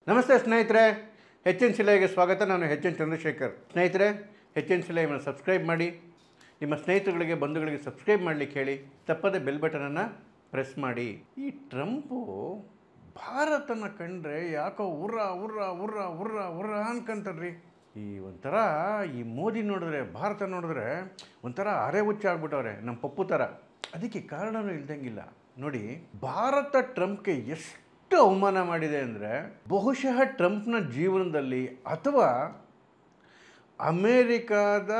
ನಮಸ್ತೆ ಸ್ನೇಹಿತರೆ, ಹೆಚ್ಚಿನ ಶಿಲೆಗೆ ಸ್ವಾಗತ. ನಾನು ಹೆಚ್ಚಿನ ಚಂದ್ರಶೇಖರ್. ಸ್ನೇಹಿತರೆ, ಹೆಚ್ಚಿನ ಶಿಲೆಯನ್ನು ಸಬ್ಸ್ಕ್ರೈಬ್ ಮಾಡಿ, ನಿಮ್ಮ ಸ್ನೇಹಿತರುಗಳಿಗೆ ಬಂಧುಗಳಿಗೆ ಸಬ್ಸ್ಕ್ರೈಬ್ ಮಾಡಲಿಕ್ಕೆ ಹೇಳಿ, ತಪ್ಪದೆ ಬೆಲ್ ಬಟನನ್ನು ಪ್ರೆಸ್ ಮಾಡಿ. ಈ ಟ್ರಂಪು ಭಾರತನ ಕಂಡ್ರೆ ಯಾಕೋ ಉರ್ರ ಉರ್ರ ಉರ್ರ ಉರ್ರ ಉರ್ರ ಅನ್ಕಂತಾರ್ರಿ. ಒಂಥರ ಈ ಮೋದಿ ನೋಡಿದ್ರೆ, ಭಾರತ ನೋಡಿದ್ರೆ ಒಂಥರ ಅರೆ ಹುಚ್ಚ ಆಗ್ಬಿಟ್ಟವ್ರೆ, ನಮ್ಮ ಪಪ್ಪು ಥರ. ಅದಕ್ಕೆ ಕಾರಣವೂ ಇಲ್ದಂಗಿಲ್ಲ ನೋಡಿ. ಭಾರತ ಟ್ರಂಪ್ಗೆ ಎಷ್ಟು ಅವಮಾನ ಮಾಡಿದೆ ಅಂದರೆ, ಬಹುಶಃ ಟ್ರಂಪ್ನ ಜೀವನದಲ್ಲಿ ಅಥವಾ ಅಮೇರಿಕಾದ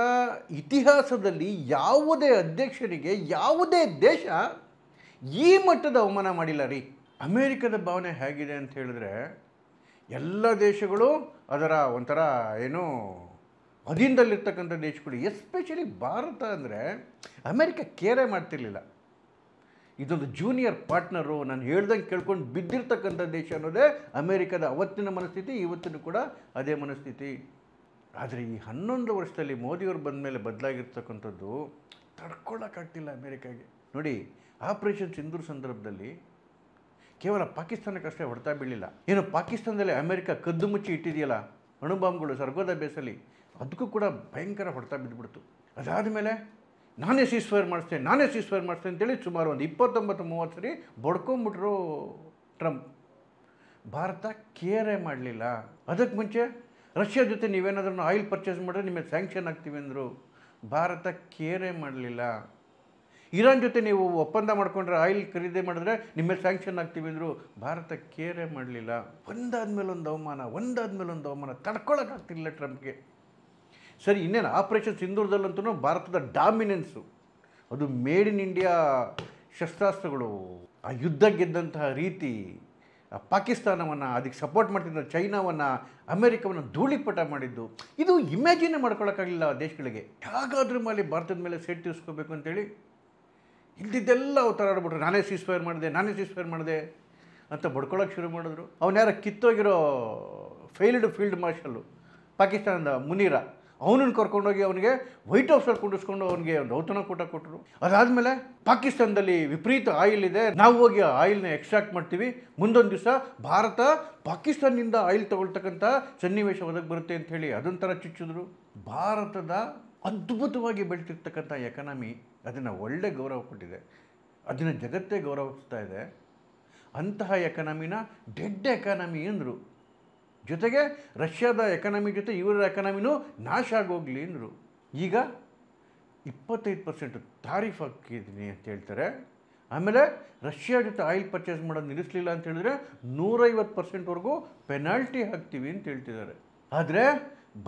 ಇತಿಹಾಸದಲ್ಲಿ ಯಾವುದೇ ಅಧ್ಯಕ್ಷರಿಗೆ ಯಾವುದೇ ದೇಶ ಈ ಮಟ್ಟದ ಅವಮಾನ ಮಾಡಿಲ್ಲ ರೀ. ಅಮೇರಿಕದ ಭಾವನೆ ಹೇಗಿದೆ ಅಂತ ಹೇಳಿದ್ರೆ, ಎಲ್ಲ ದೇಶಗಳು ಅದರ ಒಂಥರ ಏನೋ ಅಧೀನದಲ್ಲಿರ್ತಕ್ಕಂಥ ದೇಶಗಳು, ಎಸ್ಪೆಷಲಿ ಭಾರತ ಅಂದರೆ ಅಮೇರಿಕ ಕೇರೆ ಮಾಡ್ತಿರ್ಲಿಲ್ಲ. ಇದೊಂದು ಜೂನಿಯರ್ ಪಾರ್ಟ್ನರು, ನಾನು ಹೇಳ್ದಂಗೆ ಕೇಳ್ಕೊಂಡು ಬಿದ್ದಿರ್ತಕ್ಕಂಥ ದೇಶ ಅನ್ನೋದೇ ಅಮೇರಿಕದ ಅವತ್ತಿನ ಮನಸ್ಥಿತಿ, ಇವತ್ತಿನ ಕೂಡ ಅದೇ ಮನಸ್ಥಿತಿ. ಆದರೆ ಈ 11 ವರ್ಷದಲ್ಲಿ ಮೋದಿಯವರು ಬಂದ ಮೇಲೆ ಬದಲಾಗಿರ್ತಕ್ಕಂಥದ್ದು ತಡ್ಕೊಳ್ಳೋಕ್ಕಾಗ್ತಿಲ್ಲ ಅಮೇರಿಕಾಗೆ. ನೋಡಿ, ಆಪರೇಷನ್ ಸಿಂಧೂರ್ ಸಂದರ್ಭದಲ್ಲಿ ಕೇವಲ ಪಾಕಿಸ್ತಾನಕ್ಕಷ್ಟೇ ಹೊಡೆತ ಬೀಳಿಲ್ಲ, ಏನು ಪಾಕಿಸ್ತಾನದಲ್ಲಿ ಅಮೇರಿಕ ಕದ್ದು ಮುಚ್ಚಿ ಇಟ್ಟಿದೆಯಲ್ಲ ಅಣುಬಾಂಬ್ಗಳು ಸರ್ಗೋದ ಬೇಸಲ್ಲಿ, ಅದಕ್ಕೂ ಕೂಡ ಭಯಂಕರ ಹೊಡೆತ ಬಿದ್ದುಬಿಡ್ತು. ಅದಾದಮೇಲೆ ನಾನೇ ಸೀಸ್ಫೈರ್ ಮಾಡಿಸ್ತೇನೆ ಅಂತೇಳಿ ಸುಮಾರು ಒಂದು 29-30 ಸರಿ ಬಡ್ಕೊಂಬಿಟ್ರು ಟ್ರಂಪ್. ಭಾರತ ಕೇರೆ ಮಾಡಲಿಲ್ಲ. ಅದಕ್ಕೆ ಮುಂಚೆ ರಷ್ಯಾ ಜೊತೆ ನೀವೇನಾದ್ರೂ ಆಯಿಲ್ ಪರ್ಚೇಸ್ ಮಾಡಿದ್ರೆ ನಿಮಗೆ ಸ್ಯಾಂಕ್ಷನ್ ಆಗ್ತೀವಿ ಅಂದರು. ಭಾರತ ಕೇರೆ ಮಾಡಲಿಲ್ಲ. ಇರಾನ್ ಜೊತೆ ನೀವು ಒಪ್ಪಂದ ಮಾಡ್ಕೊಂಡ್ರೆ, ಆಯಿಲ್ ಖರೀದಿ ಮಾಡಿದ್ರೆ ನಿಮ್ಮ ಸ್ಯಾಂಕ್ಷನ್ ಆಗ್ತೀವಿ ಅಂದರು. ಭಾರತ ಕೇರೆ ಮಾಡಲಿಲ್ಲ. ಒಂದಾದ್ಮೇಲೆ ಒಂದು ಅವಮಾನ ತಡ್ಕೊಳ್ಳೋಕ್ಕಾಗ್ತಿಲ್ಲ ಟ್ರಂಪ್ಗೆ. ಸರಿ, ಇನ್ನೇನು ಆಪರೇಷನ್ ಸಿಂಧೂರದಲ್ಲಂತೂ ಭಾರತದ ಡಾಮಿನೆನ್ಸು, ಅದು ಮೇಡ್ ಇನ್ ಇಂಡಿಯಾ ಶಸ್ತ್ರಾಸ್ತ್ರಗಳು, ಆ ಯುದ್ಧ ಗೆದ್ದಂತಹ ರೀತಿ, ಪಾಕಿಸ್ತಾನವನ್ನು ಅದಕ್ಕೆ ಸಪೋರ್ಟ್ ಮಾಡ್ತಿದ್ದ ಚೈನಾವನ್ನು, ಅಮೇರಿಕವನ್ನು ಧೂಳಿಪಟ ಮಾಡಿದ್ದು, ಇದು ಇಮ್ಯಾಜಿನೇ ಮಾಡ್ಕೊಳ್ಳೋಕ್ಕಾಗಲಿಲ್ಲ ದೇಶಗಳಿಗೆ. ಹೇಗಾದ್ರೂ ಮೇಲೆ ಭಾರತದ ಮೇಲೆ ಸೇಟ್ ತೀರಿಸ್ಕೋಬೇಕು ಅಂತೇಳಿ ಇಲ್ದಿದ್ದೆಲ್ಲ ಅವತಾರಾಡ್ಬಿಟ್ರು. ನಾನೇ ಸೀಸ್ಫೈರ್ ಮಾಡಿದೆ ಅಂತ ಬಡ್ಕೊಳ್ಳೋಕೆ ಶುರು ಮಾಡಿದ್ರು. ಅವನ್ಯಾರ ಕಿತ್ತೋಗಿರೋ ಫೇಲ್ಡ್ ಫೀಲ್ಡ್ ಮಾರ್ಷಲ್ಲು ಪಾಕಿಸ್ತಾನದ ಮುನೀರ, ಅವನನ್ನು ಕರ್ಕೊಂಡೋಗಿ ಅವನಿಗೆ ವೈಟ್ ಹೌಸಲ್ಲಿ ಕುಂಡಿಸ್ಕೊಂಡು ಅವನಿಗೆ ಒಂದು ಔತಣಕೂಟ ಕೊಟ್ಟರು. ಅದಾದಮೇಲೆ ಪಾಕಿಸ್ತಾನದಲ್ಲಿ ವಿಪರೀತ ಆಯಿಲ್ ಇದೆ, ನಾವು ಹೋಗಿ ಆಯಿಲ್ನ ಎಕ್ಸ್ಟ್ರಾಕ್ಟ್ ಮಾಡ್ತೀವಿ, ಮುಂದೊಂದು ದಿವಸ ಭಾರತ ಪಾಕಿಸ್ತಾನದಿಂದ ಆಯಿಲ್ ತಗೊಳ್ತಕ್ಕಂಥ ಸನ್ನಿವೇಶ ಒದಗಿ ಬರುತ್ತೆ ಅಂಥೇಳಿ ಅದೊಂಥರ ಚುಚ್ಚಿದ್ರು. ಭಾರತದ ಅದ್ಭುತವಾಗಿ ಬೆಳೆತಿರ್ತಕ್ಕಂಥ ಎಕನಾಮಿ, ಅದನ್ನು ಒಳ್ಳೆ ಗೌರವ ಕೊಟ್ಟಿದೆ, ಅದನ್ನು ಜಗತ್ತೇ ಗೌರವಿಸ್ತಾ ಇದೆ. ಅಂತಹ ಎಕನಾಮಿನ ಡೆಡ್ ಎಕಾನಮಿ ಅಂದರು. ಜೊತೆಗೆ ರಷ್ಯಾದ ಎಕನಾಮಿ ಜೊತೆ ಇವರ ಎಕನಾಮಿನೂ ನಾಶ ಆಗೋಗ್ಲಿ ಅಂದರು. ಈಗ 25% ತಾರೀಫ್ ಹಾಕಿದ್ದೀನಿ ಅಂತ ಹೇಳ್ತಾರೆ. ಆಮೇಲೆ ರಷ್ಯಾ ಜೊತೆ ಆಯಿಲ್ ಪರ್ಚೇಸ್ ಮಾಡೋದು ನಿಲ್ಲಿಸಲಿಲ್ಲ ಅಂತ ಹೇಳಿದ್ರೆ 150%ವರೆಗೂ ಪೆನಾಲ್ಟಿ ಹಾಕ್ತೀವಿ ಅಂತ ಹೇಳ್ತಿದ್ದಾರೆ. ಆದರೆ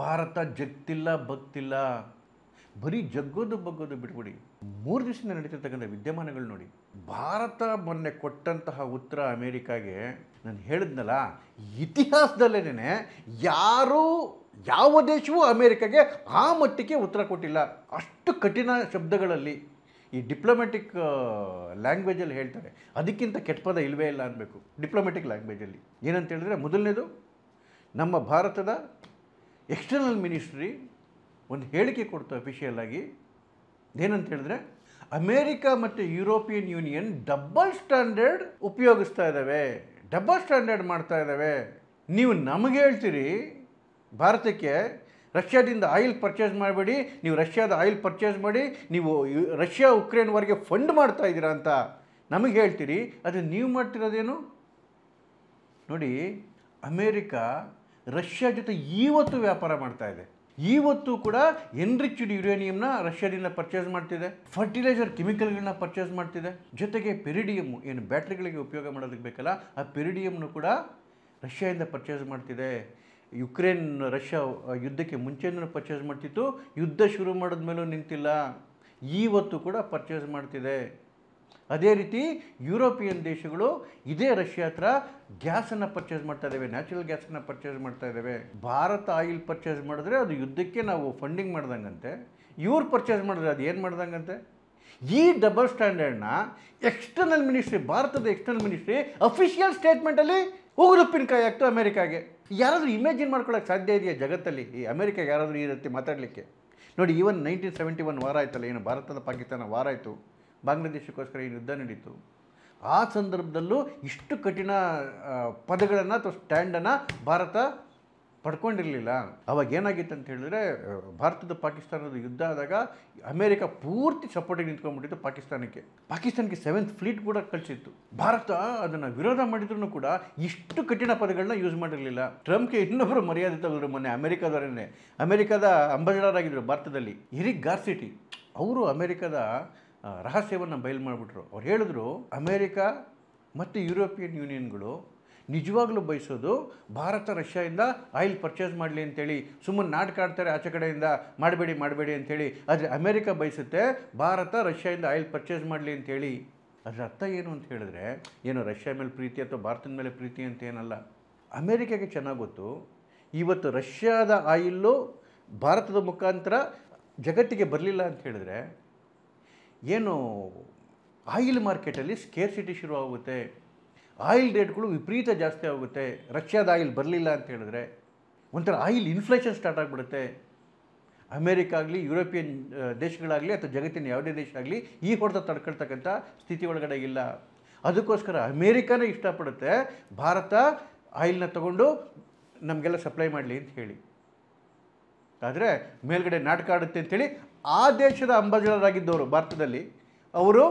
ಭಾರತ ಜಗ್ತಿಲ್ಲ, ಬಗ್ತಿಲ್ಲ, ಬರೀ ಜಗ್ಗೋದು ಬಗ್ಗೋದು ಬಿಟ್ಬಿಡಿ. 3 ದಿವಸದಿಂದ ನಡೀತಿರ್ತಕ್ಕಂಥ ವಿದ್ಯಮಾನಗಳು ನೋಡಿ. ಭಾರತ ಮೊನ್ನೆ ಕೊಟ್ಟಂತಹ ಉತ್ತರ ಅಮೇರಿಕಾಗೆ, ನಾನು ಹೇಳಿದ್ನಲ್ಲ, ಇತಿಹಾಸದಲ್ಲೇನೆ ಯಾವ ದೇಶವೂ ಅಮೇರಿಕಾಗೆ ಆ ಮಟ್ಟಿಗೆ ಉತ್ತರ ಕೊಟ್ಟಿಲ್ಲ. ಅಷ್ಟು ಕಠಿಣ ಶಬ್ದಗಳಲ್ಲಿ, ಈ ಡಿಪ್ಲೊಮ್ಯಾಟಿಕ್ ಲ್ಯಾಂಗ್ವೇಜಲ್ಲಿ ಹೇಳ್ತಾರೆ, ಅದಕ್ಕಿಂತ ಕೆಟ್ಟ ಪದ ಇಲ್ಲವೇ ಇಲ್ಲ ಅನ್ನಬೇಕು ಡಿಪ್ಲೊಮ್ಯಾಟಿಕ್ ಲ್ಯಾಂಗ್ವೇಜಲ್ಲಿ. ಏನಂತ ಹೇಳಿದ್ರೆ, ಮೊದಲನೇದು, ನಮ್ಮ ಭಾರತದ ಎಕ್ಸ್ಟರ್ನಲ್ ಮಿನಿಸ್ಟ್ರಿ ಒಂದು ಹೇಳಿಕೆ ಕೊಡ್ತು ಅಫಿಷಿಯಲ್ ಆಗಿ. ಏನಂತ ಹೇಳಿದ್ರೆ, ಅಮೇರಿಕಾ ಮತ್ತು ಯುರೋಪಿಯನ್ ಯೂನಿಯನ್ ಡಬಲ್ ಸ್ಟ್ಯಾಂಡರ್ಡ್ ಉಪಯೋಗಿಸ್ತಾ ಇದ್ದಾವೆ, ಡಬಲ್ ಸ್ಟ್ಯಾಂಡರ್ಡ್ ಮಾಡ್ತಾ ಇದ್ದಾವೆ. ನೀವು ನಮಗೆ ಹೇಳ್ತೀರಿ ಭಾರತಕ್ಕೆ ರಷ್ಯಾದಿಂದ ಆಯಿಲ್ ಪರ್ಚೇಸ್ ಮಾಡಬೇಡಿ, ನೀವು ರಷ್ಯಾದ ಆಯಿಲ್ ಪರ್ಚೇಸ್ ಮಾಡಿ, ನೀವು ರಷ್ಯಾ ಉಕ್ರೇನ್ ವಾರ್ಗೆ ಫಂಡ್ ಮಾಡ್ತಾ ಇದ್ದೀರಾ ಅಂತ ನಮಗೆ ಹೇಳ್ತೀರಿ, ಅದು ನೀವು ಮಾಡ್ತಿರೋದೇನು ನೋಡಿ. ಅಮೇರಿಕಾ ರಷ್ಯಾ ಜೊತೆ ಇವತ್ತು ವ್ಯಾಪಾರ ಮಾಡ್ತಾ ಇದೆ. ಇವತ್ತು ಕೂಡ ಎನ್ರಿಚ್ಡ್ ಯುರೇನಿಯಂನ ರಷ್ಯಾದಿಂದ ಪರ್ಚೇಸ್ ಮಾಡ್ತಿದೆ, ಫರ್ಟಿಲೈಸರ್ ಕೆಮಿಕಲ್ಗಳನ್ನ ಪರ್ಚೇಸ್ ಮಾಡ್ತಿದೆ, ಜೊತೆಗೆ ಪೆರಿಡಿಯಮ್, ಏನು ಬ್ಯಾಟ್ರಿಗಳಿಗೆ ಉಪಯೋಗ ಮಾಡೋದಕ್ಕೆ ಬೇಕಲ್ಲ, ಆ ಪೆರಿಡಿಯಮ್ನು ಕೂಡ ರಷ್ಯಾದಿಂದ ಪರ್ಚೇಸ್ ಮಾಡ್ತಿದೆ. ಯುಕ್ರೇನ್ ರಷ್ಯಾ ಯುದ್ಧಕ್ಕೆ ಮುಂಚೆನೂ ಪರ್ಚೇಸ್ ಮಾಡ್ತಿತ್ತು, ಯುದ್ಧ ಶುರು ಮಾಡಿದ್ಮೇಲೂ ನಿಂತಿಲ್ಲ, ಇವತ್ತು ಕೂಡ ಪರ್ಚೇಸ್ ಮಾಡ್ತಿದೆ. ಅದೇ ರೀತಿ ಯುರೋಪಿಯನ್ ದೇಶಗಳು ಇದೇ ರಷ್ಯಾ ಹತ್ರ ಗ್ಯಾಸನ್ನು ಪರ್ಚೇಸ್ ಮಾಡ್ತಾ ಇದ್ದಾವೆ, ನ್ಯಾಚುರಲ್ ಗ್ಯಾಸನ್ನು ಪರ್ಚೇಸ್ ಮಾಡ್ತಾ ಇದ್ದಾವೆ. ಭಾರತ ಆಯಿಲ್ ಪರ್ಚೇಸ್ ಮಾಡಿದ್ರೆ ಅದು ಯುದ್ಧಕ್ಕೆ ನಾವು ಫಂಡಿಂಗ್ ಮಾಡ್ದಂಗಂತೆ, ಇವ್ರು ಪರ್ಚೇಸ್ ಮಾಡಿದ್ರೆ ಅದು ಏನು ಮಾಡ್ದಂಗಂತೆ. ಈ ಡಬಲ್ ಸ್ಟ್ಯಾಂಡರ್ಡ್ನ ಎಕ್ಸ್ಟರ್ನಲ್ ಮಿನಿಸ್ಟ್ರಿ, ಭಾರತದ ಎಕ್ಸ್ಟರ್ನಲ್ ಮಿನಿಸ್ಟ್ರಿ ಅಫಿಷಿಯಲ್ ಸ್ಟೇಟ್ಮೆಂಟಲ್ಲಿ ಉಗುರುಪ್ಪಿನಕಾಯಿ ಆಗ್ತು ಅಮೇರಿಕಾಗೆ. ಯಾರಾದರೂ ಇಮ್ಯಾಜಿನ್ ಮಾಡ್ಕೊಳ್ಳೋಕೆ ಸಾಧ್ಯ ಇದೆಯಾ ಜಗತ್ತಲ್ಲಿ? ಈ ಅಮೇರಿಕಾಗೆ ಯಾರಾದರೂ ಈ ರೀತಿ ಮಾತಾಡಲಿಕ್ಕೆ? ನೋಡಿ, ಈವನ್ 1971 ವಾರ ಆಯ್ತಲ್ಲ, ಏನು ಭಾರತದ ಪಾಕಿಸ್ತಾನ ವಾರ ಆಯಿತು, ಬಾಂಗ್ಲಾದೇಶಕ್ಕೋಸ್ಕರ ಈ ಯುದ್ಧ ನಡೀತು. ಆ ಸಂದರ್ಭದಲ್ಲೂ ಇಷ್ಟು ಕಠಿಣ ಪದಗಳನ್ನು ಅಥವಾ ಸ್ಟ್ಯಾಂಡನ್ನು ಭಾರತ ಪಡ್ಕೊಂಡಿರಲಿಲ್ಲ. ಅವಾಗ ಏನಾಗಿತ್ತು ಅಂತ ಹೇಳಿದ್ರೆ, ಭಾರತದ ಪಾಕಿಸ್ತಾನದ ಯುದ್ಧ ಆದಾಗ ಅಮೇರಿಕ ಪೂರ್ತಿ ಸಪೋರ್ಟಿಗೆ ನಿಂತ್ಕೊಂಡ್ಬಿಟ್ಟಿತ್ತು ಪಾಕಿಸ್ತಾನಕ್ಕೆ 7th ಫ್ಲೀಟ್ ಕೂಡ ಕಳಿಸಿತ್ತು. ಭಾರತ ಅದನ್ನು ವಿರೋಧ ಮಾಡಿದ್ರು ಕೂಡ ಇಷ್ಟು ಕಠಿಣ ಪದಗಳನ್ನ ಯೂಸ್ ಮಾಡಿರಲಿಲ್ಲ. ಟ್ರಂಪ್ಗೆ ಇನ್ನೊಬ್ಬರು ಮರ್ಯಾದೆ ತಗೊಂಡ್ರು ಮೊನ್ನೆ, ಅಮೇರಿಕಾದ ಅಂಬಾಸಿಡರ್ ಆಗಿದ್ರು ಭಾರತದಲ್ಲಿ, ಎರಿಕ್ ಗಾರ್ಸಿಟಿ. ಅವರು ಅಮೇರಿಕದ ರಹಸ್ಯವನ್ನು ಬಯಲು ಮಾಡಿಬಿಟ್ರು. ಅವ್ರು ಹೇಳಿದ್ರು, ಅಮೇರಿಕ ಮತ್ತು ಯುರೋಪಿಯನ್ ಯೂನಿಯನ್ಗಳು ನಿಜವಾಗ್ಲೂ ಬಯಸೋದು ಭಾರತ ರಷ್ಯಾದಿಂದ ಆಯಿಲ್ ಪರ್ಚೇಸ್ ಮಾಡಲಿ ಅಂತೇಳಿ. ಸುಮ್ಮನೆ ನಾಟಕ ಆಡ್ತಾರೆ ಆಚೆ ಕಡೆಯಿಂದ, ಮಾಡಬೇಡಿ ಅಂಥೇಳಿ. ಆದರೆ ಅಮೇರಿಕ ಬಯಸುತ್ತೆ ಭಾರತ ರಷ್ಯಾದಿಂದ ಆಯಿಲ್ ಪರ್ಚೇಸ್ ಮಾಡಲಿ ಅಂಥೇಳಿ. ಅದರ ಅರ್ಥ ಏನು ಅಂತ ಹೇಳಿದ್ರೆ, ಏನು ರಷ್ಯಾ ಮೇಲೆ ಪ್ರೀತಿ ಅಥವಾ ಭಾರತದ ಮೇಲೆ ಪ್ರೀತಿ ಅಂತ ಏನಲ್ಲ. ಅಮೇರಿಕಾಗೆ ಚೆನ್ನಾಗಿ ಗೊತ್ತು, ಇವತ್ತು ರಷ್ಯಾದ ಆಯಿಲ್ಲು ಭಾರತದ ಮುಖಾಂತರ ಜಗತ್ತಿಗೆ ಬರಲಿಲ್ಲ ಅಂತ ಹೇಳಿದ್ರೆ ಏನು ಆಯಿಲ್ ಮಾರ್ಕೆಟಲ್ಲಿ ಸ್ಕೇರ್ಸಿಟಿ ಶುರುವಾಗುತ್ತೆ, ಆಯಿಲ್ ರೇಟ್ಗಳು ವಿಪರೀತ ಜಾಸ್ತಿ ಆಗುತ್ತೆ. ರಷ್ಯಾದ ಆಯಿಲ್ ಬರಲಿಲ್ಲ ಅಂತ ಹೇಳಿದ್ರೆ ಒಂಥರ ಆಯಿಲ್ ಇನ್ಫ್ಲೇಷನ್ ಸ್ಟಾರ್ಟ್ ಆಗಿಬಿಡುತ್ತೆ. ಅಮೇರಿಕ ಆಗಲಿ, ಯುರೋಪಿಯನ್ ದೇಶಗಳಾಗಲಿ ಅಥವಾ ಜಗತ್ತಿನ ಯಾವುದೇ ದೇಶ ಆಗಲಿ ಈ ಹೊಡೆತ ತಡ್ಕೊಳ್ತಕ್ಕಂಥ ಸ್ಥಿತಿ ಒಳಗಡೆ ಇಲ್ಲ. ಅದಕ್ಕೋಸ್ಕರ ಅಮೇರಿಕಾನೇ ಇಷ್ಟಪಡುತ್ತೆ ಭಾರತ ಆಯಿಲ್ನ ತಗೊಂಡು ನಮಗೆಲ್ಲ ಸಪ್ಲೈ ಮಾಡಲಿ ಅಂತ ಹೇಳಿ. ಆದರೆ ಮೇಲ್ಗಡೆ ನಾಟಕ ಆಡುತ್ತೆ ಅಂಥೇಳಿ ಆ ದೇಶದ ಅಂಬಾಸಿಡರ್ ಆಗಿದ್ದವರು ಭಾರತದಲ್ಲಿ ಅವರು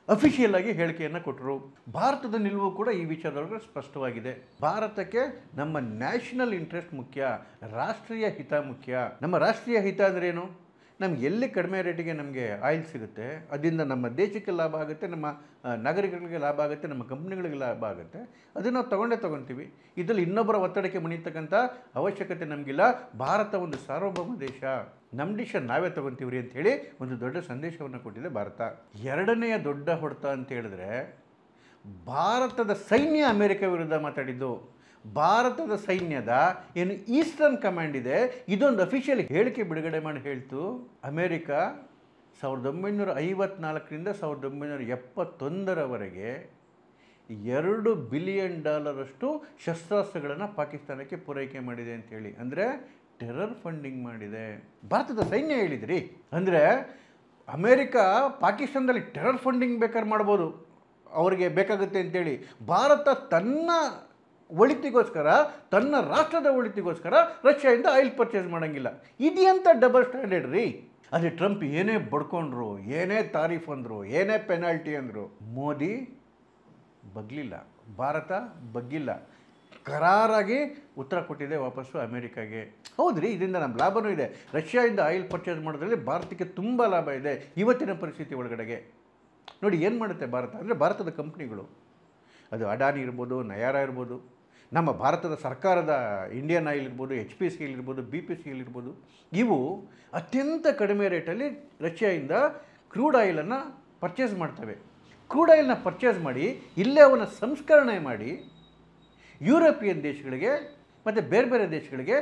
ಅಫಿಷಿಯಲ್ ಆಗಿ ಹೇಳಿಕೆಯನ್ನು ಕೊಟ್ಟರು. ಭಾರತದ ನಿಲುವು ಕೂಡ ಈ ವಿಚಾರದೊಳಗೆ ಸ್ಪಷ್ಟವಾಗಿದೆ. ಭಾರತಕ್ಕೆ ನಮ್ಮ ನ್ಯಾಷನಲ್ ಇಂಟ್ರೆಸ್ಟ್ ಮುಖ್ಯ, ರಾಷ್ಟ್ರೀಯ ಹಿತ ಮುಖ್ಯ. ನಮ್ಮ ರಾಷ್ಟ್ರೀಯ ಹಿತ ಅಂದ್ರೇನು? ನಮ್ಗೆ ಎಲ್ಲಿ ಕಡಿಮೆ ರೇಟಿಗೆ ನಮಗೆ ಆಯಿಲ್ ಸಿಗುತ್ತೆ, ಅದರಿಂದ ನಮ್ಮ ದೇಶಕ್ಕೆ ಲಾಭ ಆಗುತ್ತೆ, ನಮ್ಮ ನಾಗರಿಕರಿಗೆ ಲಾಭ ಆಗುತ್ತೆ, ನಮ್ಮ ಕಂಪ್ನಿಗಳಿಗೆ ಲಾಭ ಆಗುತ್ತೆ, ಅದನ್ನು ನಾವು ತೊಗೊಳ್ತೀವಿ. ಇದರಲ್ಲಿ ಇನ್ನೊಬ್ಬರ ಒತ್ತಡಕ್ಕೆ ಮಣಿತಕ್ಕಂಥ ಅವಶ್ಯಕತೆ ನಮಗಿಲ್ಲ. ಭಾರತ ಒಂದು ಸಾರ್ವಭೌಮ ದೇಶ, ನಮ್ಮ ಡಿಸಿಷನ್ ನಾವೇ ತೊಗೊತೀವ್ರಿ ಅಂಥೇಳಿ ಒಂದು ದೊಡ್ಡ ಸಂದೇಶವನ್ನು ಕೊಟ್ಟಿದೆ ಭಾರತ. ಎರಡನೆಯ ದೊಡ್ಡ ಹೊಡೆತ ಅಂತ ಹೇಳಿದ್ರೆ, ಭಾರತದ ಸೈನ್ಯ ಅಮೇರಿಕ ವಿರುದ್ಧ ಮಾತಾಡಿದ್ದು. ಭಾರತದ ಸೈನ್ಯದ ಏನು ಈಸ್ಟರ್ನ್ ಕಮಾಂಡ್ ಇದೆ, ಇದೊಂದು ಅಫಿಷಿಯಲ್ ಹೇಳಿಕೆ ಬಿಡುಗಡೆ ಮಾಡಿ ಹೇಳ್ತು, ಅಮೇರಿಕ 1954ರಿಂದ 1971ರವರೆಗೆ $2 ಬಿಲಿಯನ್ ಶಸ್ತ್ರಾಸ್ತ್ರಗಳನ್ನು ಪಾಕಿಸ್ತಾನಕ್ಕೆ ಪೂರೈಕೆ ಮಾಡಿದೆ ಅಂಥೇಳಿ. ಅಂದರೆ ಟೆರರ್ ಫಂಡಿಂಗ್ ಮಾಡಿದೆ. ಭಾರತದ ಸೈನ್ಯ ಹೇಳಿದ್ರಿ. ಅಂದರೆ ಅಮೇರಿಕ ಪಾಕಿಸ್ತಾನದಲ್ಲಿ ಟೆರರ್ ಫಂಡಿಂಗ್ ಬೇಕಾದ್ರೆ ಮಾಡ್ಬೋದು, ಅವರಿಗೆ ಬೇಕಾಗುತ್ತೆ ಅಂತೇಳಿ. ಭಾರತ ತನ್ನ ಒಳಿತಿಗೋಸ್ಕರ, ತನ್ನ ರಾಷ್ಟ್ರದ ಒಳಿತಿಗೋಸ್ಕರ ರಷ್ಯಾದಿಂದ ಆಯಿಲ್ ಪರ್ಚೇಸ್ ಮಾಡೋಂಗಿಲ್ಲ. ಇದೆಯಂತ ಡಬಲ್ ಸ್ಟ್ಯಾಂಡರ್ಡ್ ರೀ. ಆದರೆ ಟ್ರಂಪ್ ಏನೇ ಬಡ್ಕೊಂಡ್ರು, ಏನೇ ತಾರೀಫ್ ಅಂದರು, ಏನೇ ಪೆನಾಲ್ಟಿ ಅಂದರು, ಮೋದಿ ಬಗ್ಲಿಲ್ಲ, ಭಾರತ ಬಗ್ಗಿಲ್ಲ, ಕರಾರಾಗಿ ಉತ್ತರ ಕೊಟ್ಟಿದೆ ವಾಪಸ್ಸು ಅಮೇರಿಕಾಗೆ. ಹೌದ್ರಿ, ಇದರಿಂದ ನಮ್ಮ ಲಾಭವೂ ಇದೆ. ರಷ್ಯಾದಿಂದ ಆಯಿಲ್ ಪರ್ಚೇಸ್ ಮಾಡೋದ್ರಲ್ಲಿ ಭಾರತಕ್ಕೆ ತುಂಬ ಲಾಭ ಇದೆ ಇವತ್ತಿನ ಪರಿಸ್ಥಿತಿ ಒಳಗಡೆಗೆ. ನೋಡಿ ಏನು ಮಾಡುತ್ತೆ ಭಾರತ ಅಂದರೆ, ಭಾರತದ ಕಂಪ್ನಿಗಳು, ಅದು ಅಡಾನಿ ಇರ್ಬೋದು, ನಯಾರಾ ಇರ್ಬೋದು, ನಮ್ಮ ಭಾರತದ ಸರ್ಕಾರದ ಇಂಡಿಯನ್ ಆಯಿಲ್ ಇರ್ಬೋದು, HPCL ಇರ್ಬೋದು, BPCL ಇರ್ಬೋದು, ಇವು ಅತ್ಯಂತ ಕಡಿಮೆ ರೇಟಲ್ಲಿ ರಷ್ಯಾದಿಂದ ಕ್ರೂಡ್ ಆಯಿಲನ್ನು ಪರ್ಚೇಸ್ ಮಾಡ್ತವೆ. ಕ್ರೂಡ್ ಆಯಿಲ್ನ ಪರ್ಚೇಸ್ ಮಾಡಿ ಇಲ್ಲೇ ಅವನ್ನ ಸಂಸ್ಕರಣೆ ಮಾಡಿ ಯುರೋಪಿಯನ್ ದೇಶಗಳಿಗೆ ಮತ್ತು ಬೇರೆ ಬೇರೆ ದೇಶಗಳಿಗೆ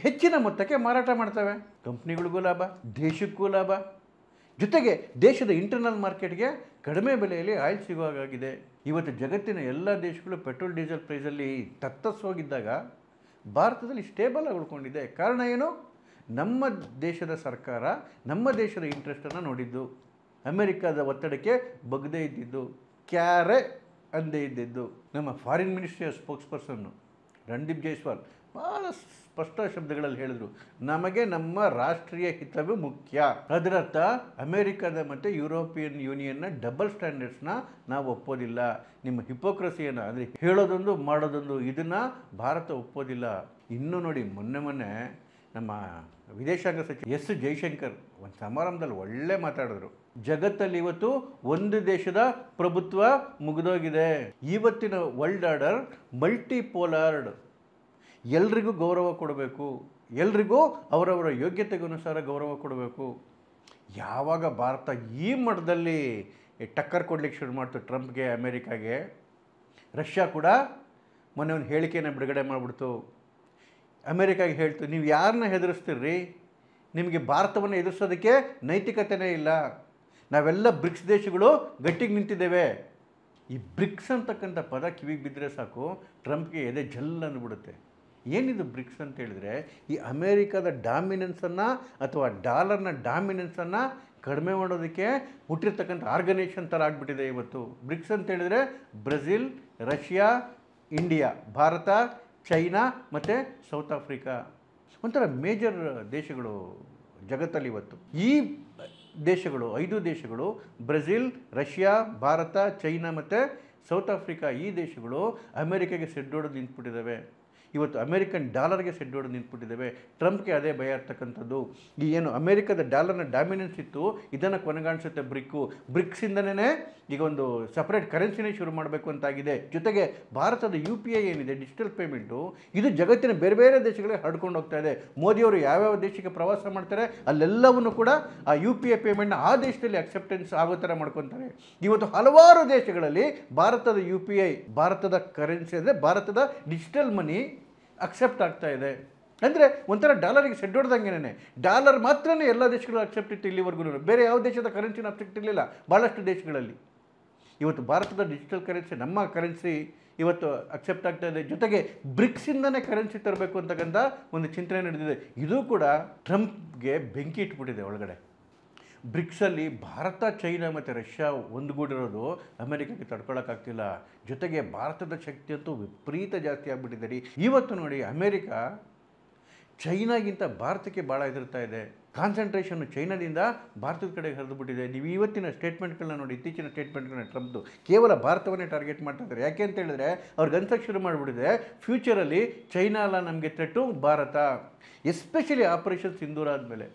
ಹೆಚ್ಚಿನ ಮೊತ್ತಕ್ಕೆ ಮಾರಾಟ ಮಾಡ್ತವೆ. ಕಂಪ್ನಿಗಳಿಗೂ ಲಾಭ, ದೇಶಕ್ಕೂ ಲಾಭ, ಜೊತೆಗೆ ದೇಶದ ಇಂಟರ್ನಲ್ ಮಾರ್ಕೆಟ್ಗೆ ಕಡಿಮೆ ಬೆಲೆಯಲ್ಲಿ ಆಯಿಲ್ ಸಿಗುವಾಗಿದೆ. ಇವತ್ತು ಜಗತ್ತಿನ ಎಲ್ಲ ದೇಶಗಳು ಪೆಟ್ರೋಲ್ ಡೀಸೆಲ್ ಪ್ರೈಸಲ್ಲಿ ತತ್ತರಿಸೋಗಿದ್ದಾಗ ಭಾರತದಲ್ಲಿ ಸ್ಟೇಬಲ್ ಆಗಿ ಉಳ್ಕೊಂಡಿದೆ. ಕಾರಣ ಏನು? ನಮ್ಮ ದೇಶದ ಸರ್ಕಾರ ನಮ್ಮ ದೇಶದ ಇಂಟ್ರೆಸ್ಟನ್ನು ನೋಡಿದ್ದು, ಅಮೆರಿಕದ ಒತ್ತಡಕ್ಕೆ ಬಗ್ದೇ ಇದ್ದಿದ್ದು, ಕ್ಯಾರೆ ಅಂದೇ ಇದ್ದಿದ್ದು. ನಮ್ಮ ಫಾರಿನ್ ಮಿನಿಸ್ಟ್ರಿಯ ಸ್ಪೋಕ್ಸ್ ಪರ್ಸನ್ನು ರಣದೀಪ್ ಜೈಸ್ವಾಲ್ ಭಾಳ ಸ್ಪಷ್ಟ ಶಬ್ದಗಳಲ್ಲಿ ಹೇಳಿದರು, ನಮಗೆ ನಮ್ಮ ರಾಷ್ಟ್ರೀಯ ಹಿತವೂ ಮುಖ್ಯ. ಅದರರ್ಥ ಅಮೇರಿಕದ ಮತ್ತು ಯುರೋಪಿಯನ್ ಯೂನಿಯನ್ನ ಡಬಲ್ ಸ್ಟ್ಯಾಂಡರ್ಡ್ಸ್ನ ನಾವು ಒಪ್ಪೋದಿಲ್ಲ. ನಿಮ್ಮ ಹಿಪೋಕ್ರಸಿಯನ್ನು ಅಂದರೆ ಹೇಳೋದೊಂದು ಮಾಡೋದೊಂದು, ಇದನ್ನು ಭಾರತ ಒಪ್ಪೋದಿಲ್ಲ. ಇನ್ನೂ ನೋಡಿ, ಮೊನ್ನೆ ನಮ್ಮ ವಿದೇಶಾಂಗ ಸಚಿವ ಎಸ್ ಜೈಶಂಕರ್ ಒಂದು ಸಮಾರಂಭದಲ್ಲಿ ಒಳ್ಳೆ ಮಾತಾಡಿದ್ರು. ಜಗತ್ತಲ್ಲಿ ಇವತ್ತು ಒಂದು ದೇಶದ ಪ್ರಭುತ್ವ ಮುಗಿದೋಗಿದೆ. ಇವತ್ತಿನ ವರ್ಲ್ಡ್ ಆರ್ಡರ್ ಮಲ್ಟಿಪೋಲಾರ್ಡ್. ಎಲ್ರಿಗೂ ಗೌರವ ಕೊಡಬೇಕು, ಎಲ್ರಿಗೂ ಅವರವರ ಯೋಗ್ಯತೆಗನುಸಾರ ಗೌರವ ಕೊಡಬೇಕು. ಯಾವಾಗ ಭಾರತ ಈ ಮಟ್ಟದಲ್ಲಿ ಟಕ್ಕರ್ ಕೊಡ್ಲಿಕ್ಕೆ ಶುರು ಮಾಡ್ತು ಟ್ರಂಪ್ಗೆ, ಅಮೇರಿಕಾಗೆ, ರಷ್ಯಾ ಕೂಡ ಮೊನ್ನೆ ಒಂದು ಹೇಳಿಕೆಯನ್ನು ಬಿಡುಗಡೆ ಮಾಡಿಬಿಡ್ತು. ಅಮೇರಿಕಾಗೆ ಹೇಳ್ತು, ನೀವು ಯಾರನ್ನ ಹೆದರಿಸ್ತೀರ್ರಿ, ನಿಮಗೆ ಭಾರತವನ್ನು ಎದುರಿಸೋದಕ್ಕೆ ನೈತಿಕತೆಯೇ ಇಲ್ಲ, ನಾವೆಲ್ಲ ಬ್ರಿಕ್ಸ್ ದೇಶಗಳು ಗಟ್ಟಿಗೆ ನಿಂತಿದ್ದೇವೆ. ಈ ಬ್ರಿಕ್ಸ್ ಅಂತಕ್ಕಂಥ ಪದ ಕಿವಿಗೆ ಬಿದ್ದರೆ ಸಾಕು, ಟ್ರಂಪ್ಗೆ ಎದೆ ಜಲ್ ಅಂದ್ಬಿಡುತ್ತೆ. ಏನಿದು ಬ್ರಿಕ್ಸ್ ಅಂತ ಹೇಳಿದ್ರೆ, ಈ ಅಮೇರಿಕಾದ ಡಾಮಿನೆನ್ಸನ್ನು ಅಥವಾ ಡಾಲರ್ನ ಡಾಮಿನೆನ್ಸನ್ನು ಕಡಿಮೆ ಮಾಡೋದಕ್ಕೆ ಹುಟ್ಟಿರ್ತಕ್ಕಂಥ ಆರ್ಗನೈಸೇಷನ್ ಥರ ಆಗಿಬಿಟ್ಟಿದೆ ಇವತ್ತು. ಬ್ರಿಕ್ಸ್ ಅಂತ ಹೇಳಿದ್ರೆ Brazil, Russia, India, Bharat, China ಮತ್ತು ಸೌತ್ ಆಫ್ರಿಕಾ ಒಂಥರ ಮೇಜರ್ ದೇಶಗಳು ಜಗತ್ತಲ್ಲಿ ಇವತ್ತು. ಈ ದೇಶಗಳು 5 ದೇಶಗಳು ಬ್ರೆಜಿಲ್, ರಷ್ಯಾ, ಭಾರತ, ಚೈನಾ ಮತ್ತು ಸೌತ್ ಆಫ್ರಿಕಾ, ಈ ದೇಶಗಳು ಅಮೆರಿಕಾಗೆ ಸೆಡ್ಡೋಡೋದು ನಿಂತ್ಬಿಟ್ಟಿದ್ದಾವೆ. ಇವತ್ತು ಅಮೆರಿಕನ್ ಡಾಲರ್ಗೆ ಸೆಡ್ಡೋಡು ನಿಂತ್ಬಿಟ್ಟಿದ್ದಾವೆ. ಟ್ರಂಪ್ಗೆ ಅದೇ ಭಯ ಇರ್ತಕ್ಕಂಥದ್ದು. ಈ ಏನು ಅಮೆರಿಕದ ಡಾಲರ್ನ ಡಾಮಿನೆನ್ಸ್ ಇತ್ತು, ಇದನ್ನು ಕೊನೆಗಾಣಿಸುತ್ತೆ ಬ್ರಿಕ್ಸಿಂದನೇ ಈಗ ಒಂದು ಸಪ್ರೇಟ್ ಕರೆನ್ಸಿನೇ ಶುರು ಮಾಡಬೇಕು ಅಂತಾಗಿದೆ. ಜೊತೆಗೆ ಭಾರತದ UPI ಏನಿದೆ, ಡಿಜಿಟಲ್ ಪೇಮೆಂಟು, ಇದು ಜಗತ್ತಿನ ಬೇರೆ ಬೇರೆ ದೇಶಗಳಿಗೆ ಹರಡ್ಕೊಂಡು ಹೋಗ್ತಾ ಇದೆ. ಮೋದಿಯವರು ಯಾವ್ಯಾವ ದೇಶಕ್ಕೆ ಪ್ರವಾಸ ಮಾಡ್ತಾರೆ ಅಲ್ಲೆಲ್ಲವನ್ನು ಕೂಡ ಆ UPI ಪೇಮೆಂಟ್ನ ಆ ದೇಶದಲ್ಲಿ ಅಕ್ಸೆಪ್ಟೆನ್ಸ್ ಆಗೋ ಥರ ಮಾಡ್ಕೊತಾರೆ. ಇವತ್ತು ಹಲವಾರು ದೇಶಗಳಲ್ಲಿ ಭಾರತದ UPI, ಭಾರತದ ಕರೆನ್ಸಿ ಅಂದರೆ ಭಾರತದ ಡಿಜಿಟಲ್ ಮನಿ ಅಕ್ಸೆಪ್ಟ್ ಆಗ್ತಾ ಇದೆ. ಅಂದರೆ ಒಂಥರ ಡಾಲರಿಗೆ ಸೆಡ್ಡೊಡ್ದಂಗೆನೇ ಡಾಲರ್ ಮಾತ್ರನೇ ಎಲ್ಲ ದೇಶಗಳು ಅಕ್ಸೆಪ್ಟ್ ಇತ್ತು ಇಲ್ಲಿವರೆಗೂ. ಬೇರೆ ಯಾವ ದೇಶದ ಕರೆನ್ಸಿನ ಅಕ್ಸೆಪ್ಟ್ ಇರಲಿಲ್ಲ ಭಾಳಷ್ಟು ದೇಶಗಳಲ್ಲಿ. ಇವತ್ತು ಭಾರತದ ಡಿಜಿಟಲ್ ಕರೆನ್ಸಿ, ನಮ್ಮ ಕರೆನ್ಸಿ ಇವತ್ತು ಅಕ್ಸೆಪ್ಟ್ ಆಗ್ತಾ ಇದೆ. ಜೊತೆಗೆ ಬ್ರಿಕ್ಸಿಂದನೇ ಕರೆನ್ಸಿ ತರಬೇಕು ಅಂತಕ್ಕಂಥ ಒಂದು ಚಿಂತನೆ ನಡೆದಿದೆ. ಇದು ಕೂಡ ಟ್ರಂಪ್ಗೆ ಬೆಂಕಿ ಇಟ್ಬಿಟ್ಟಿದೆ ಒಳಗಡೆ. ಬ್ರಿಕ್ಸಲ್ಲಿ ಭಾರತ, ಚೈನಾ ಮತ್ತು ರಷ್ಯಾ ಒಂದುಗೂಡಿರೋದು ಅಮೆರಿಕಕ್ಕೆ ತಡ್ಕೊಳ್ಳೋಕ್ಕಾಗ್ತಿಲ್ಲ. ಜೊತೆಗೆ ಭಾರತದ ಶಕ್ತಿ ಅಂತೂ ವಿಪರೀತ ಜಾಸ್ತಿ ಆಗಿಬಿಟ್ಟಿದೆ ರೀ. ಇವತ್ತು ನೋಡಿ ಅಮೆರಿಕ ಚೈನಾಗಿಂತ ಭಾರತಕ್ಕೆ ಭಾಳ ಹೆದರ್ತಾ ಇದೆ. ಕಾನ್ಸಂಟ್ರೇಷನ್ನು ಚೈನಾದಿಂದ ಭಾರತದ ಕಡೆಗೆ ಹರಿದುಬಿಟ್ಟಿದೆ. ನೀವು ಇವತ್ತಿನ ಸ್ಟೇಟ್ಮೆಂಟ್ಗಳನ್ನ ನೋಡಿ, ಇತ್ತೀಚಿನ ಸ್ಟೇಟ್ಮೆಂಟ್ಗಳನ್ನ ಟ್ರಂಪ್ದು ಕೇವಲ ಭಾರತವನ್ನೇ ಟಾರ್ಗೆಟ್ ಮಾಡ್ತಾ ಇದ್ದಾರೆ. ಯಾಕೆ ಅಂತ ಹೇಳಿದ್ರೆ ಅವ್ರಿಗೆ ಅನ್ಸಕ್ಕೆ ಶುರು ಮಾಡಿಬಿಟ್ಟಿದೆ ಫ್ಯೂಚರಲ್ಲಿ ಚೈನಾ ಅಲ್ಲ ನಮಗೆ ಥ್ರೆಟ್ಟು, ಭಾರತ. ಎಸ್ಪೆಷಲಿ ಆಪರೇಷನ್ ಸಿಂಧೂರ ಆದಮೇಲೆ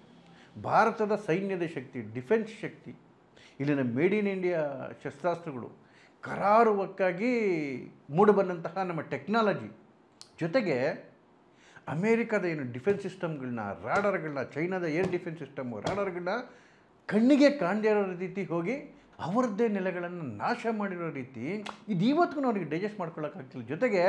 ಭಾರತದ ಸೈನ್ಯದ ಶಕ್ತಿ, ಡಿಫೆನ್ಸ್ ಶಕ್ತಿ, ಇಲ್ಲಿನ ಮೇಡ್ ಇನ್ ಇಂಡಿಯಾ ಶಸ್ತ್ರಾಸ್ತ್ರಗಳು, ಕರಾರುವಕ್ಕಾಗಿ ಮೂಡಿಬಂದಂತಹ ನಮ್ಮ ಟೆಕ್ನಾಲಜಿ, ಜೊತೆಗೆ ಅಮೇರಿಕಾದ ಏನು ಡಿಫೆನ್ಸ್ ಸಿಸ್ಟಮ್ಗಳನ್ನ, ರಾಡರ್ಗಳನ್ನ, ಚೈನಾದ ಏರ್ ಡಿಫೆನ್ಸ್ ಸಿಸ್ಟಮು, ರಾಡರ್ಗಳನ್ನ ಕಣ್ಣಿಗೆ ಕಾಣದೇ ಇರೋ ರೀತಿ ಹೋಗಿ ಅವರದ್ದೇ ನೆಲೆಗಳನ್ನು ನಾಶ ಮಾಡಿರೋ ರೀತಿ ಇದು ಇವತ್ತಿಗೂ ಅವರಿಗೆ ಡೈಜೆಸ್ಟ್ ಮಾಡ್ಕೊಳ್ಳೋಕ್ಕಾಗ್ತಿಲ್ಲ. ಜೊತೆಗೆ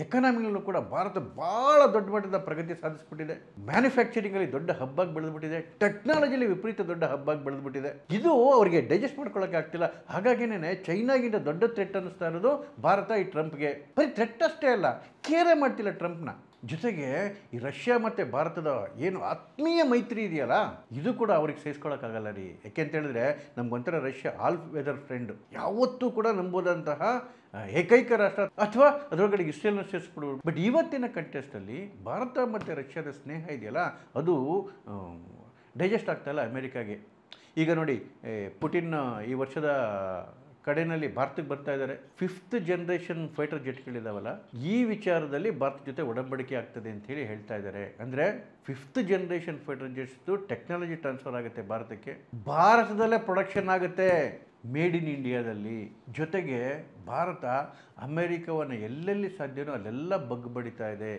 ಎಕನಾಮಿನಲ್ಲೂ ಕೂಡ ಭಾರತ ಭಾಳ ದೊಡ್ಡ ಮಟ್ಟದ ಪ್ರಗತಿ ಸಾಧಿಸ್ಬಿಟ್ಟಿದೆ. ಮ್ಯಾನುಫ್ಯಾಕ್ಚರಿಂಗಲ್ಲಿ ದೊಡ್ಡ ಹಬ್ಬಾಗಿ ಬೆಳೆದ್ಬಿಟ್ಟಿದೆ. ಟೆಕ್ನಾಲಜಿಲಿ ವಿಪರೀತ ದೊಡ್ಡ ಹಬ್ಬಾಗಿ ಬೆಳೆದ್ಬಿಟ್ಟಿದೆ. ಇದು ಅವರಿಗೆ ಡೈಜೆಸ್ಟ್ ಮಾಡ್ಕೊಳ್ಳೋಕೆ ಆಗ್ತಿಲ್ಲ. ಹಾಗಾಗಿನೇ ಚೈನಾಗಿಂತ ದೊಡ್ಡ ಥ್ರೆಟ್ ಅನ್ನಿಸ್ತಾ ಇರೋದು ಭಾರತ ಈ ಟ್ರಂಪ್ಗೆ. ಬರೀ ಥ್ರೆಟ್ ಅಷ್ಟೇ ಅಲ್ಲ, ಕೇರೇ ಮಾಡ್ತಿಲ್ಲ ಟ್ರಂಪ್ನ. ಜೊತೆಗೆ ಈ ರಷ್ಯಾ ಮತ್ತು ಭಾರತದ ಏನು ಆತ್ಮೀಯ ಮೈತ್ರಿ ಇದೆಯಲ್ಲ, ಇದು ಕೂಡ ಅವ್ರಿಗೆ ಸಹಿಸ್ಕೊಳ್ಳೋಕ್ಕಾಗಲ್ಲ ರೀ. ಯಾಕೆ ಅಂತ ಹೇಳಿದ್ರೆ ನಮ್ಗೊಂಥರ ರಷ್ಯಾ ಆಲ್ ವೆದರ್ ಫ್ರೆಂಡ್, ಯಾವತ್ತೂ ಕೂಡ ನಂಬೋದಂತಹ ಏಕೈಕ ರಾಷ್ಟ್ರ, ಅಥವಾ ಅದರೊಳಗಡೆ ಇಸ್ರೇಲ್ನ ಸೇರಿಸ್ಬಿಡ್ಬೋದು. ಬಟ್ ಇವತ್ತಿನ ಕಂಟೆಸ್ಟಲ್ಲಿ ಭಾರತ ಮತ್ತು ರಷ್ಯಾದ ಸ್ನೇಹ ಇದೆಯಲ್ಲ, ಅದು ಡೈಜೆಸ್ಟ್ ಆಗ್ತಾಯಿಲ್ಲ ಅಮೇರಿಕಾಗೆ. ಈಗ ನೋಡಿ, ಪುಟಿನ್ ಈ ವರ್ಷದ ಕಡೆಯಲ್ಲಿ ಭಾರತಕ್ಕೆ ಬರ್ತಾ ಇದ್ದಾರೆ. 5th ಜನರೇಷನ್ ಫೈಟರ್ ಜೆಟ್ಗಳಿದಾವಲ್ಲ, ಈ ವಿಚಾರದಲ್ಲಿ ಭಾರತ ಜೊತೆ ಒಡಂಬಡಿಕೆ ಆಗ್ತದೆ ಅಂತ ಹೇಳಿ ಹೇಳ್ತಾ ಇದ್ದಾರೆ. ಅಂದರೆ 5th ಜನರೇಷನ್ ಫೈಟರ್ ಜೆಟ್ಸ್ದು ಟೆಕ್ನಾಲಜಿ ಟ್ರಾನ್ಸ್ಫರ್ ಆಗುತ್ತೆ ಭಾರತಕ್ಕೆ, ಭಾರತದಲ್ಲೇ ಪ್ರೊಡಕ್ಷನ್ ಆಗುತ್ತೆ, ಮೇಡ್ ಇನ್ ಇಂಡಿಯಾದಲ್ಲಿ. ಜೊತೆಗೆ ಭಾರತ ಅಮೆರಿಕವನ್ನು ಎಲ್ಲೆಲ್ಲಿ ಸಾಧ್ಯನೋ ಅಲ್ಲೆಲ್ಲ ಬಗ್ಬಡಿತಾ ಇದೆ.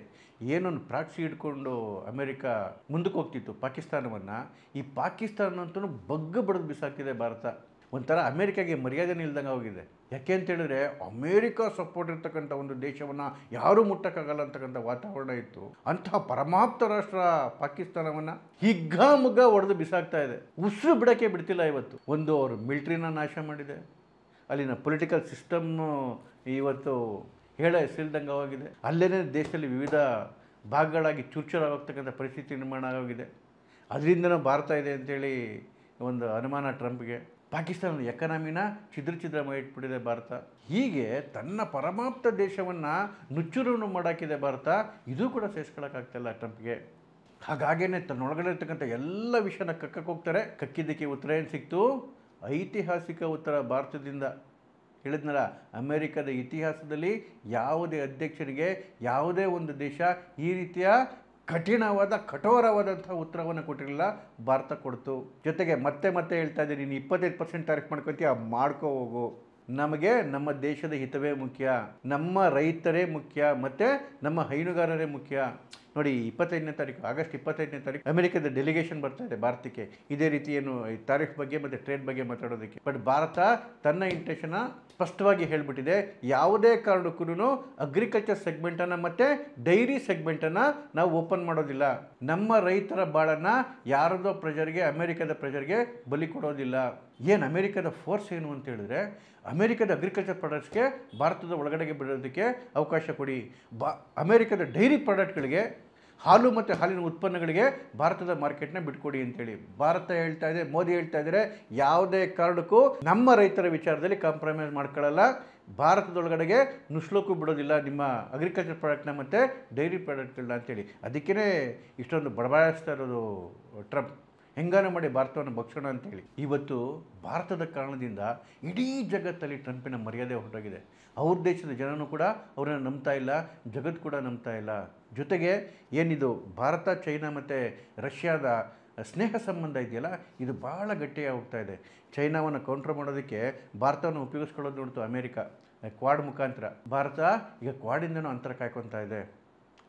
ಏನೊಂದು ಪ್ರಾಕ್ಸಿ ಹಿಡ್ಕೊಂಡು ಅಮೆರಿಕ ಮುಂದಕ್ಕೆ ಹೋಗ್ತಿತ್ತು ಪಾಕಿಸ್ತಾನವನ್ನು, ಈ ಪಾಕಿಸ್ತಾನಂತೂ ಬಗ್ಗ ಬಡಿದು ಬಿಸಾಕಿದೆ ಭಾರತ. ಒಂಥರ ಅಮೇರಿಕಾಗೆ ಮರ್ಯಾದೆನೇ ಇಲ್ದಂಗೆ ಹೋಗಿದೆ. ಯಾಕೆ ಅಂತ ಹೇಳಿದ್ರೆ ಅಮೇರಿಕಾ ಸಪೋರ್ಟ್ ಇರ್ತಕ್ಕಂಥ ಒಂದು ದೇಶವನ್ನು ಯಾರೂ ಮುಟ್ಟಕ್ಕಾಗಲ್ಲ ಅಂತಕ್ಕಂಥ ವಾತಾವರಣ ಇತ್ತು. ಅಂತಹ ಪರಮಾಪ್ತ ರಾಷ್ಟ್ರ ಪಾಕಿಸ್ತಾನವನ್ನು ಹಿಗ್ಗಾಮುಗ್ಗ ಹೊಡೆದು ಬಿಸಾಕ್ತಾ ಇದೆ. ಉಸಿರು ಬಿಡೋಕ್ಕೆ ಬಿಡ್ತಿಲ್ಲ. ಇವತ್ತು ಒಂದು ಅವರು ಮಿಲ್ಟ್ರಿನ ನಾಶ ಮಾಡಿದೆ, ಅಲ್ಲಿನ ಪೊಲಿಟಿಕಲ್ ಸಿಸ್ಟಮ್ನು ಇವತ್ತು ಹೇಳ ಹೆಸರಿಲ್ದಂಗೆ ಹೋಗಿದೆ. ಅಲ್ಲೇ ದೇಶದಲ್ಲಿ ವಿವಿಧ ಭಾಗಗಳಾಗಿ ಚೂರ್ಚೂರಾಗೋಗ್ತಕ್ಕಂಥ ಪರಿಸ್ಥಿತಿ ನಿರ್ಮಾಣ ಆಗೋಗಿದೆ. ಅದರಿಂದನೂ ಭಾರತ ಇದೆ ಅಂತೇಳಿ ಒಂದು ಅನುಮಾನ ಟ್ರಂಪ್ಗೆ. ಪಾಕಿಸ್ತಾನದ ಎಕನಾಮಿನ ಛಿದ್ರ ಮಾಡಿಟ್ಬಿಟ್ಟಿದೆ ಭಾರತ. ಹೀಗೆ ತನ್ನ ಪರಮಾಪ್ತ ದೇಶವನ್ನು ನುಚ್ಚುರನ್ನು ಮಾಡಾಕಿದೆ ಭಾರತ. ಇದು ಕೂಡ ಸಹಿಸ್ಕೊಳ್ಳೋಕ್ಕಾಗ್ತಿಲ್ಲ ಟ್ರಂಪ್ಗೆ. ಹಾಗಾಗೇ ತನ್ನೊಳಗಡೆ ಇರ್ತಕ್ಕಂಥ ಎಲ್ಲ ವಿಷಯನ ಕಕ್ಕಕ್ಕೆ ಹೋಗ್ತಾರೆ. ಕಕ್ಕಿದ್ದಕ್ಕೆ ಉತ್ತರ ಏನು ಸಿಕ್ತು? ಐತಿಹಾಸಿಕ ಉತ್ತರ ಭಾರತದಿಂದ. ಹೇಳಿದ್ನಲ್ಲ, ಅಮೇರಿಕದ ಇತಿಹಾಸದಲ್ಲಿ ಯಾವುದೇ ಅಧ್ಯಕ್ಷರಿಗೆ ಯಾವುದೇ ಒಂದು ದೇಶ ಈ ರೀತಿಯ ಕಠಿಣವಾದ ಕಠೋರವಾದಂಥ ಉತ್ತರವನ್ನು ಕೊಟ್ಟಿರಲಿಲ್ಲ, ಭಾರತ ಕೊಡ್ತು. ಜೊತೆಗೆ ಮತ್ತೆ ಹೇಳ್ತಾ ಇದ್ದೀನಿ, ನೀನು 25% ಟ್ಯಾರಿಫ್ ಮಾಡ್ಕೊತೀಯ, ಮಾಡ್ಕೋ ಹೋಗು. ನಮಗೆ ನಮ್ಮ ದೇಶದ ಹಿತವೇ ಮುಖ್ಯ, ನಮ್ಮ ರೈತರೇ ಮುಖ್ಯ, ಮತ್ತು ನಮ್ಮ ಹೈನುಗಾರರೇ ಮುಖ್ಯ. ನೋಡಿ, 25ನೇ ತಾರೀಕು, ಆಗಸ್ಟ್ 25ನೇ ತಾರೀಕು ಅಮೆರಿಕದ ಡೆಲಿಗೇಷನ್ ಬರ್ತಾ ಇದೆ ಭಾರತಕ್ಕೆ, ಇದೇ ರೀತಿ ಏನು ಈ ತಾರಿಫ್ ಬಗ್ಗೆ ಮತ್ತು ಟ್ರೇಡ್ ಬಗ್ಗೆ ಮಾತಾಡೋದಕ್ಕೆ. ಬಟ್ ಭಾರತ ತನ್ನ ಇಂಟೆನ್ಷನ್ನ ಸ್ಪಷ್ಟವಾಗಿ ಹೇಳಿಬಿಟ್ಟಿದೆ. ಯಾವುದೇ ಕಾರಣಕ್ಕೂ ಅಗ್ರಿಕಲ್ಚರ್ ಸೆಗ್ಮೆಂಟನ್ನು ಮತ್ತು ಡೈರಿ ಸೆಗ್ಮೆಂಟನ್ನು ನಾವು ಓಪನ್ ಮಾಡೋದಿಲ್ಲ. ನಮ್ಮ ರೈತರ ಬಾಳನ್ನು ಯಾರದೋ ಪ್ರೆಜರ್ಗೆ, ಅಮೆರಿಕದ ಪ್ರೆಜರ್ಗೆ ಬಲಿ ಕೊಡೋದಿಲ್ಲ. ಏನು ಅಮೆರಿಕದ ಫೋರ್ಸ್ ಏನು ಅಂತ ಹೇಳಿದ್ರೆ, ಅಮೆರಿಕದ ಅಗ್ರಿಕಲ್ಚರ್ ಪ್ರಾಡಕ್ಟ್ಸ್ಗೆ ಭಾರತದ ಒಳಗಡೆಗೆ ಬಿಡೋದಕ್ಕೆ ಅವಕಾಶ ಕೊಡಿ. ಅಮೆರಿಕದ ಡೈರಿ ಪ್ರಾಡಕ್ಟ್ಗಳಿಗೆ ಹಾಲು ಮತ್ತು ಹಾಲಿನ ಉತ್ಪನ್ನಗಳಿಗೆ ಭಾರತದ ಮಾರ್ಕೆಟ್ನ ಬಿಟ್ಕೊಡಿ ಅಂತೇಳಿ ಭಾರತ ಹೇಳ್ತಾ ಇದೆ, ಮೋದಿ ಹೇಳ್ತಾ ಇದ್ದಾರೆ, ಯಾವುದೇ ಕಾರಣಕ್ಕೂ ನಮ್ಮ ರೈತರ ವಿಚಾರದಲ್ಲಿ ಕಾಂಪ್ರಮೈಸ್ ಮಾಡ್ಕೊಳ್ಳಲ್ಲ, ಭಾರತದೊಳಗಡೆಗೆ ನುಸ್ಲೋಕ್ಕೂ ಬಿಡೋದಿಲ್ಲ ನಿಮ್ಮ ಅಗ್ರಿಕಲ್ಚರ್ ಪ್ರಾಡಕ್ಟ್ನ ಮತ್ತು ಡೈರಿ ಪ್ರಾಡಕ್ಟ್ಗಳನ್ನ ಅಂತೇಳಿ. ಅದಕ್ಕೇ ಇಷ್ಟೊಂದು ಬಡಬಡಿಸ್ತಾ ಇರೋದು ಟ್ರಂಪ್, ಹೆಂಗಾನ ಮಾಡಿ ಭಾರತವನ್ನು ಬಗ್ಸೋಣ ಅಂತೇಳಿ. ಇವತ್ತು ಭಾರತದ ಕಾರಣದಿಂದ ಇಡೀ ಜಗತ್ತಲ್ಲಿ ಟ್ರಂಪಿನ ಮರ್ಯಾದೆ ಹೊರಟೋಗಿದೆ. ಅವ್ರ ದೇಶದ ಜನನೂ ಕೂಡ ಅವರನ್ನು ನಂಬ್ತಾ ಇಲ್ಲ, ಜಗತ್ತು ಕೂಡ ನಂಬ್ತಾ ಇಲ್ಲ. ಜೊತೆಗೆ ಏನಿದು ಭಾರತ, ಚೈನಾ ಮತ್ತು ರಷ್ಯಾದ ಸ್ನೇಹ ಸಂಬಂಧ ಇದೆಯಲ್ಲ, ಇದು ಭಾಳ ಗಟ್ಟಿಯಾಗಿ ಹೋಗ್ತಾ ಇದೆ. ಚೈನಾವನ್ನು ಕೌಂಟ್ರ್ ಮಾಡೋದಕ್ಕೆ ಭಾರತವನ್ನು ಉಪಯೋಗಿಸ್ಕೊಳ್ಳೋದು ನೋಡ್ತು ಅಮೇರಿಕ ಕ್ವಾಡ್ ಮುಖಾಂತರ. ಭಾರತ ಈಗ ಕ್ವಾಡಿಂದನೂ ಅಂತರ ಕಾಯ್ಕೊತಾ ಇದೆ.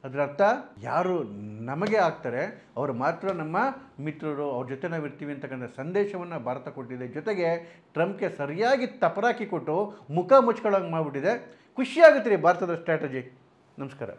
ಅದರ ಅರ್ಥ ಯಾರು ನಮಗೆ ಆಗ್ತಾರೆ ಅವರು ಮಾತ್ರ ನಮ್ಮ ಮಿತ್ರರು, ಅವ್ರ ಜೊತೆ ನಾವು ಇರ್ತೀವಿ ಅಂತಕ್ಕಂಥ ಸಂದೇಶವನ್ನು ಭಾರತ ಕೊಟ್ಟಿದೆ. ಜೊತೆಗೆ ಟ್ರಂಪ್ಗೆ ಸರಿಯಾಗಿ ತಪರಾಕಿ ಕೊಟ್ಟು ಮುಖ ಮುಚ್ಕೊಳ್ಳೋಂಗೆ ಮಾಡಿಬಿಟ್ಟಿದೆ. ಖುಷಿಯಾಗುತ್ತೆ ರೀ ಭಾರತದ ಸ್ಟ್ರಾಟಜಿ. ನಮಸ್ಕಾರ.